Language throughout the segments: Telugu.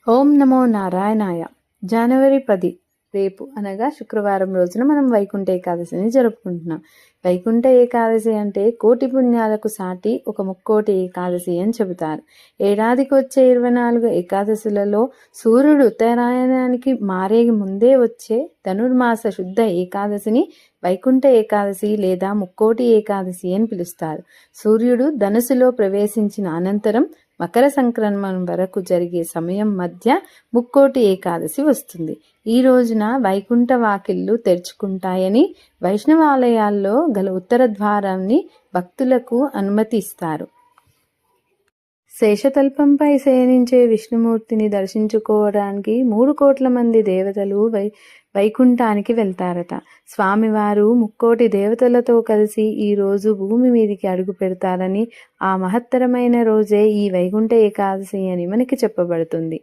ఓం నమో నారాయణాయ. జనవరి 10 రేపు అనగా శుక్రవారం రోజున మనం వైకుంఠ ఏకాదశిని జరుపుకుంటున్నాం. వైకుంఠ ఏకాదశి అంటే కోటి పుణ్యాలకు సాటి ఒక ముక్కోటి ఏకాదశి అని చెబుతారు. ఏడాదికి వచ్చే 24 ఏకాదశులలో సూర్యుడు ఉత్తరాయణానికి మారే ముందే వచ్చే ధనుర్మాస శుద్ధ ఏకాదశిని వైకుంఠ ఏకాదశి లేదా ముక్కోటి ఏకాదశి అని పిలుస్తారు. సూర్యుడు ధనుసులో ప్రవేశించిన అనంతరం మకర సంక్రమణం వరకు జరిగే సమయం మధ్య ముక్కోటి ఏకాదశి వస్తుంది. ఈ రోజున వైకుంఠ వాకిళ్లు తెరుచుకుంటాయని వైష్ణవాలయాల్లో గల ఉత్తర ద్వారాన్ని భక్తులకు అనుమతి ఇస్తారు. శేషతల్పంపై శయనించే విష్ణుమూర్తిని దర్శించుకోవడానికి 3 కోట్ల మంది దేవతలు వైకుంఠానికి వెళ్తారట. స్వామివారు ముక్కోటి దేవతలతో కలిసి ఈ రోజు భూమి మీదికి అడుగు పెడతారని, ఆ మహత్తరమైన రోజే ఈ వైకుంఠ ఏకాదశి అని మనకి చెప్పబడుతుంది.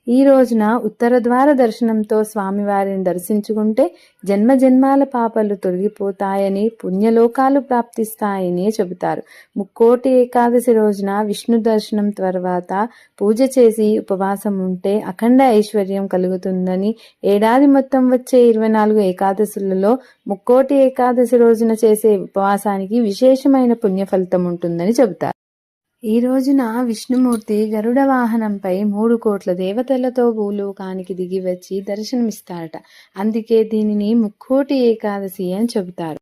ఈ రోజున ఉత్తర ద్వార దర్శనంతో స్వామివారిని దర్శించుకుంటే జన్మజన్మాల పాపాలు తొలగిపోతాయని, పుణ్యలోకాలు ప్రాప్తిస్తాయని చెబుతారు. ముక్కోటి ఏకాదశి రోజున విష్ణు దర్శనం తర్వాత పూజ చేసి ఉపవాసం ఉంటే అఖండ ఐశ్వర్యం కలుగుతుందని, ఏడాది మొత్తం వచ్చే 24 ఏకాదశులలో ముక్కోటి ఏకాదశి రోజున చేసే ఉపవాసానికి విశేషమైన పుణ్య ఫలితం ఉంటుందని చెబుతారు. ఈ రోజున విష్ణుమూర్తి గరుడ వాహనంపై 3 కోట్ల దేవతలతో భూలోకానికి దిగి వచ్చి దర్శనమిస్తారట. అందుకే దీనిని ముక్కోటి ఏకాదశి అని చెబుతారు.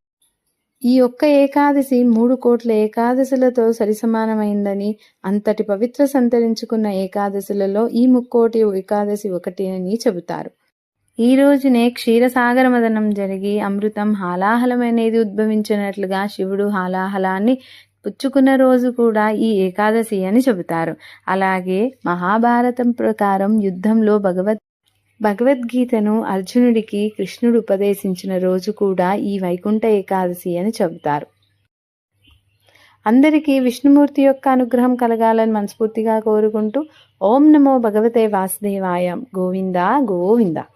ఈ ఒక్క ఏకాదశి 3 కోట్ల ఏకాదశులతో సరిసమానమైందని, అంతటి పవిత్ర సంతరించుకున్న ఏకాదశులలో ఈ ముక్కోటి ఏకాదశి ఒకటి అని చెబుతారు. ఈ రోజునే క్షీరసాగర మదనం జరిగి అమృతం హాలాహలమనేది ఉద్భవించినట్లుగా శివుడు హాలాహలాన్ని పుచ్చుకున్న రోజు కూడా ఈ ఏకాదశి అని చెబుతారు. అలాగే మహాభారతం ప్రకారం యుద్ధంలో భగవద్గీతను అర్జునుడికి కృష్ణుడు ఉపదేశించిన రోజు కూడా ఈ వైకుంఠ ఏకాదశి అని చెబుతారు. అందరికీ విష్ణుమూర్తి యొక్క అనుగ్రహం కలగాలని మనస్ఫూర్తిగా కోరుకుంటూ ఓం నమో భగవతే వాసుదేవాయ. గోవిందా గోవిందా.